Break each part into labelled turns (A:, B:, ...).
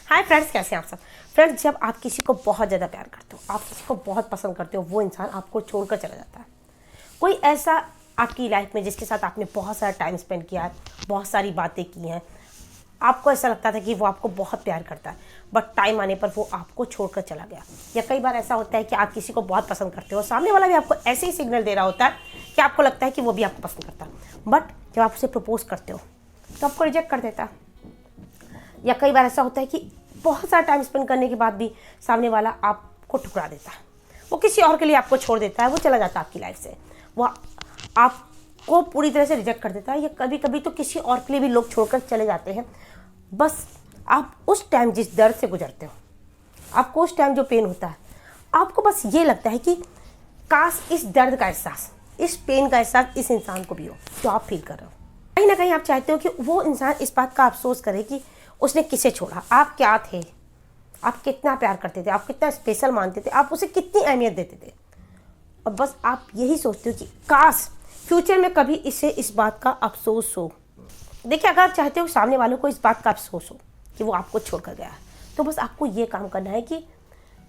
A: Hi friends, कैसे हैं आप सब। फ्रेंड्स, जब आप किसी को बहुत ज़्यादा प्यार करते हो, आप किसी को बहुत पसंद करते हो, वो इंसान आपको छोड़कर चला जाता है। कोई ऐसा आपकी लाइफ में जिसके साथ आपने बहुत सारा टाइम स्पेंड किया है, बहुत सारी बातें की हैं, आपको ऐसा लगता था कि वो आपको बहुत प्यार करता है, बट टाइम आने पर वो आपको छोड़कर चला गया। या कई बार ऐसा होता है कि आप किसी को बहुत पसंद करते हो, सामने वाला भी आपको ऐसे ही सिग्नल दे रहा होता है कि आपको लगता है कि वो भी आपको पसंद करता है, बट जब आप उसे प्रपोज करते हो तो आपको रिजेक्ट कर देता है। या कई बार ऐसा होता है कि बहुत सारा टाइम स्पेंड करने के बाद भी सामने वाला आपको ठुकरा देता है, वो किसी और के लिए आपको छोड़ देता है, वो चला जाता है आपकी लाइफ से, वो आपको पूरी तरह से रिजेक्ट कर देता है। या कभी कभी तो किसी और के लिए भी लोग छोड़कर चले जाते हैं। बस आप उस टाइम जिस दर्द से गुजरते हो, आपको उस टाइम जो पेन होता है, आपको बस ये लगता है कि काश इस दर्द का एहसास, इस पेन का एहसास इस इंसान को भी हो जो आप फील कर रहे हो। कहीं ना कहीं आप चाहते हो कि वो इंसान इस बात का अफसोस करे कि उसने किसे छोड़ा, आप क्या थे, आप कितना प्यार करते थे, आप कितना स्पेशल मानते थे, आप उसे कितनी अहमियत देते थे। और बस आप यही सोचते हो कि काश फ्यूचर में कभी इसे इस बात का अफसोस हो। देखिए, अगर आप चाहते हो सामने वालों को इस बात का अफसोस हो कि वो आपको छोड़कर गया है, तो बस आपको ये काम करना है कि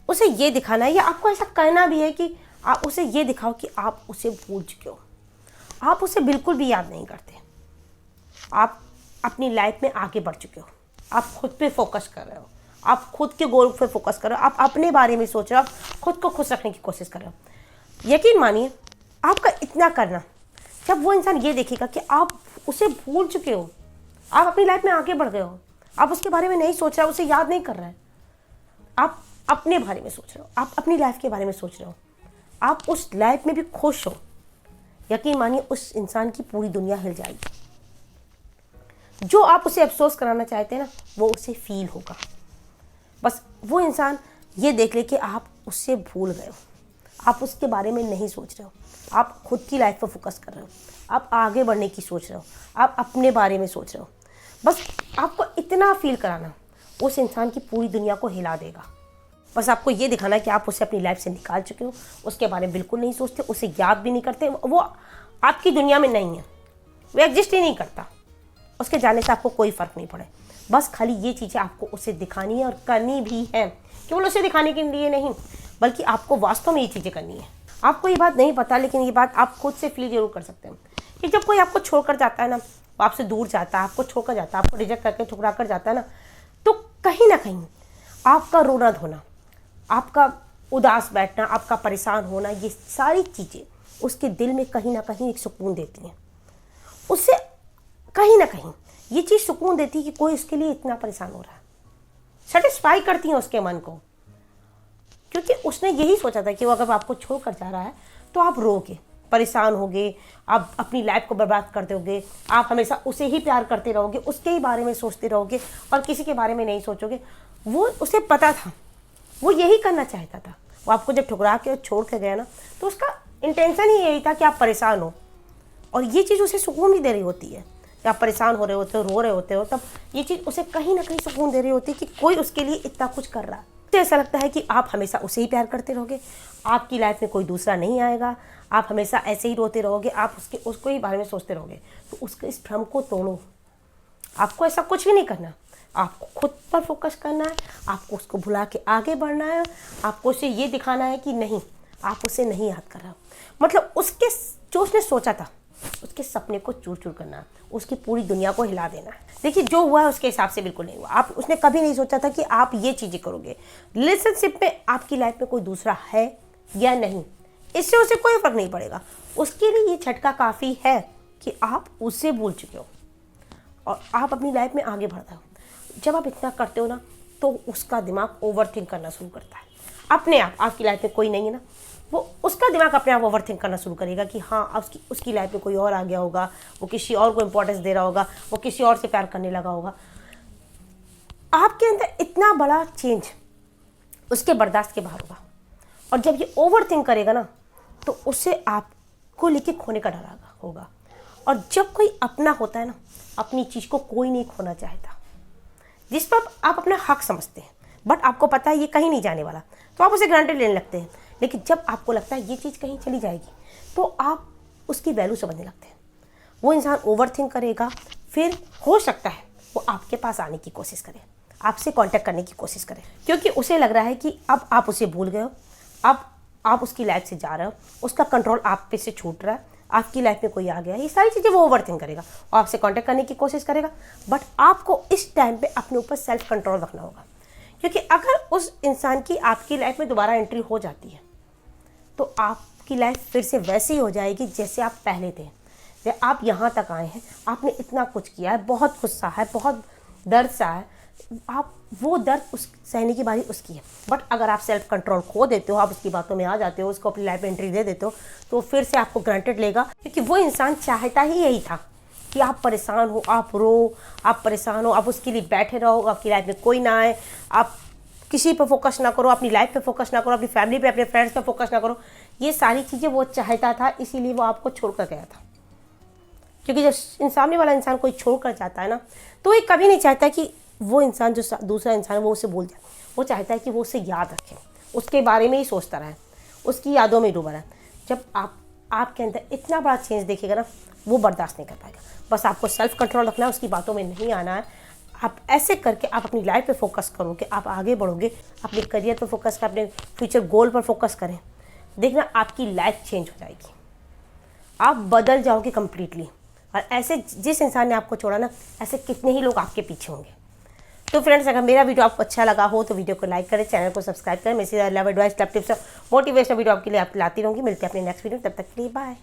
A: उसे ये दिखाना है, या आपको ऐसा करना भी है कि आप उसे ये दिखाओ कि आप उसे भूल चुके हो, आप उसे बिल्कुल भी याद नहीं करते, आप अपनी लाइफ में आगे बढ़ चुके हो, आप खुद पे फोकस कर रहे हो, आप खुद के गोल पे फोकस कर रहे हो, आप अपने बारे में सोच रहे हो, आप खुद को खुश रखने की कोशिश कर रहे हो। यकीन मानिए, आपका इतना करना, जब वो इंसान ये देखेगा कि आप उसे भूल चुके हो, आप अपनी लाइफ में आगे बढ़ गए हो, आप उसके बारे में नहीं सोच रहे हो, उसे याद नहीं कर रहे हैं, आप अपने बारे में सोच रहे हो, आप अपनी लाइफ के बारे में सोच रहे हो, आप उस लाइफ में भी खुश हो, यकीन मानिए उस इंसान की पूरी दुनिया हिल जाएगी। जो आप उसे अफसोस कराना चाहते हैं ना, वो उसे फील होगा। बस वो इंसान ये देख ले कि आप उससे भूल गए हो, आप उसके बारे में नहीं सोच रहे हो, आप खुद की लाइफ पर फोकस कर रहे हो, आप आगे बढ़ने की सोच रहे हो, आप अपने बारे में सोच रहे हो। बस आपको इतना फील कराना उस इंसान की पूरी दुनिया को हिला देगा। बस आपको ये दिखाना है कि आप उसे अपनी लाइफ से निकाल चुके हो, उसके बारे में बिल्कुल नहीं सोचते, उसे याद भी नहीं करते, वो आपकी दुनिया में नहीं है, वो एग्जिस्ट ही नहीं करता। उसके जाने से आपको कोई फ़र्क नहीं पड़े। बस खाली ये चीज़ें आपको उसे दिखानी है और करनी भी है, केवल उसे दिखाने के लिए नहीं, बल्कि आपको वास्तव में ये चीज़ें करनी है। आपको ये बात नहीं पता, लेकिन ये बात आप खुद से फील जरूर कर सकते हैं कि जब कोई आपको छोड़कर जाता है ना, वो आपसे दूर जाता है, आपको छोड़कर जाता है, आपको रिजेक्ट करके ठुकरा कर जाता है ना, तो कहीं ना कहीं आपका रोना धोना, आपका उदास बैठना, आपका परेशान होना, ये सारी चीज़ें उसके दिल में कहीं ना कहीं एक सुकून देती हैं। उससे कहीं ना कहीं ये चीज़ सुकून देती है कि कोई इसके लिए इतना परेशान हो रहा है, सेटिस्फाई करती है उसके मन को, क्योंकि उसने यही सोचा था कि वो अगर आपको छोड़ कर जा रहा है तो आप रोगे, परेशान होगे, आप अपनी लाइफ को बर्बाद कर दोगे, आप हमेशा उसे ही प्यार करते रहोगे, उसके ही बारे में सोचते रहोगे और किसी के बारे में नहीं सोचोगे। वो उसे पता था, वो यही करना चाहता था। वो आपको जब ठुकरा के छोड़ के गया ना, तो उसका इंटेंशन ही यही था कि आप परेशान हो, और ये चीज़ उसे सुकून भी दे रही होती है। आप परेशान हो रहे होते हो, रो रहे होते हो, तब ये चीज़ उसे कहीं ना कहीं सुकून दे रही होती है कि कोई उसके लिए इतना कुछ कर रहा है। तो ऐसा लगता है कि आप हमेशा उसे ही प्यार करते रहोगे, आपकी लाइफ में कोई दूसरा नहीं आएगा, आप हमेशा ऐसे ही रोते रहोगे, आप उसको ही बारे में सोचते रहोगे। तो उसके इस भ्रम को तोड़ो, आपको ऐसा कुछ भी नहीं करना, आपको खुद पर फोकस करना है, आपको उसको भुला के आगे बढ़ना है, आपको उसे ये दिखाना है कि नहीं, आप उसे नहीं याद कर रहे हो, मतलब उसके जो उसने सोचा था उसके सपने को चूर चूर करना, उसकी पूरी दुनिया को हिला देना। देखिए, जो हुआ है उसके हिसाब से बिल्कुल नहीं हुआ। उसने कभी नहीं सोचा था कि आप ये चीज़ें करोगे। रिलेशनशिप में आपकी लाइफ में कोई दूसरा है या नहीं, इससे उसे कोई फर्क नहीं पड़ेगा। उसके लिए ये झटका काफ़ी है कि आप उसे भूल चुके हो और आप अपनी लाइफ में आगे बढ़ते हो। जब आप इतना करते हो ना, तो उसका दिमाग ओवर थिंक करना शुरू करता है अपने आप। आपकी लाइफ में कोई नहीं है ना, वो उसका दिमाग अपने आप ओवर थिंक करना शुरू करेगा कि हाँ, उसकी लाइफ में कोई और आ गया होगा, वो किसी और को इंपॉर्टेंस दे रहा होगा, वो किसी और से प्यार करने लगा होगा। आपके अंदर इतना बड़ा चेंज उसके बर्दाश्त के बाहर होगा, और जब ये ओवर थिंक करेगा ना, तो उससे आपको लेके खोने का डर होगा। और जब कोई अपना होता है ना, अपनी चीज़ को कोई नहीं खोना चाहता, जिस पर आप अपना हक समझते हैं, बट आपको पता है ये कहीं नहीं जाने वाला, तो आप उसे ग्रांटेड लेने लगते हैं। लेकिन जब आपको लगता है ये चीज़ कहीं चली जाएगी, तो आप उसकी वैल्यू समझने लगते हैं। वो इंसान ओवर थिंक करेगा, फिर हो सकता है वो आपके पास आने की कोशिश करे, आपसे कांटेक्ट करने की कोशिश करे, क्योंकि उसे लग रहा है कि अब आप उसे भूल गए हो, अब आप उसकी लाइफ से जा रहे हो, उसका कंट्रोल आप पे से छूट रहा है, आपकी लाइफ में कोई आ गया, ये सारी चीज़ें वो ओवरथिंक करेगा और आपसे कांटेक्ट करने की कोशिश करेगा। बट आपको इस टाइम पे अपने ऊपर सेल्फ कंट्रोल रखना होगा, क्योंकि अगर उस इंसान की आपकी लाइफ में दोबारा एंट्री हो जाती है तो आपकी लाइफ फिर से वैसी ही हो जाएगी जैसे आप पहले थे। आप यहाँ तक आए हैं, आपने इतना कुछ किया है, बहुत गुस्सा है, बहुत दर्द सा है, आप वो दर्द उस सहने की बारी उसकी है। बट अगर आप सेल्फ कंट्रोल खो देते हो, आप उसकी बातों में आ जाते हो, उसको अपनी लाइफ में एंट्री दे देते हो, तो फिर से आपको ग्रांटेड लेगा, क्योंकि वो इंसान चाहता ही यही था कि आप परेशान हो, आप रो, आप परेशान हो, आप उसके लिए बैठे रहो, आपकी लाइफ में कोई ना आए, आप किसी पे फोकस ना करो, अपनी लाइफ पे फोकस ना करो, अपनी फैमिली पे, अपने फ्रेंड्स पे फोकस ना करो। ये सारी चीज़ें वो चाहता था, इसीलिए वो आपको छोड़ कर गया था। क्योंकि जब सामने वाला इंसान कोई छोड़ कर जाता है ना, तो ये कभी नहीं चाहता कि वो इंसान जो दूसरा इंसान है वो उसे भूल जाए। वो चाहता है कि वो उसे याद रखे, उसके बारे में ही सोचता रहे, उसकी यादों में डूबा रहे। जब आपके अंदर इतना बड़ा चेंज देखेगा ना, वो बर्दाश्त नहीं कर पाएगा। बस आपको सेल्फ कंट्रोल रखना है, उसकी बातों में नहीं आना है। आप ऐसे करके आप अपनी लाइफ पे फोकस करोगे, आप आगे बढ़ोगे, अपने करियर पर फोकस करें, अपने फ्यूचर गोल पर फोकस करें, देखना आपकी लाइफ चेंज हो जाएगी, आप बदल जाओगे कम्प्लीटली। और ऐसे जिस इंसान ने आपको छोड़ा ना, ऐसे कितने ही लोग आपके पीछे होंगे। तो फ्रेंड्स, अगर मेरा वीडियो आपको अच्छा लगा हो तो वीडियो को लाइक करें, चैनल को सब्सक्राइब करें। मेरे से love advice, love tips, motivational video आपके लिए आप लाती रहूँगी। मिलते हैं अपने नेक्स्ट वीडियो, तब तक के लिए बाय।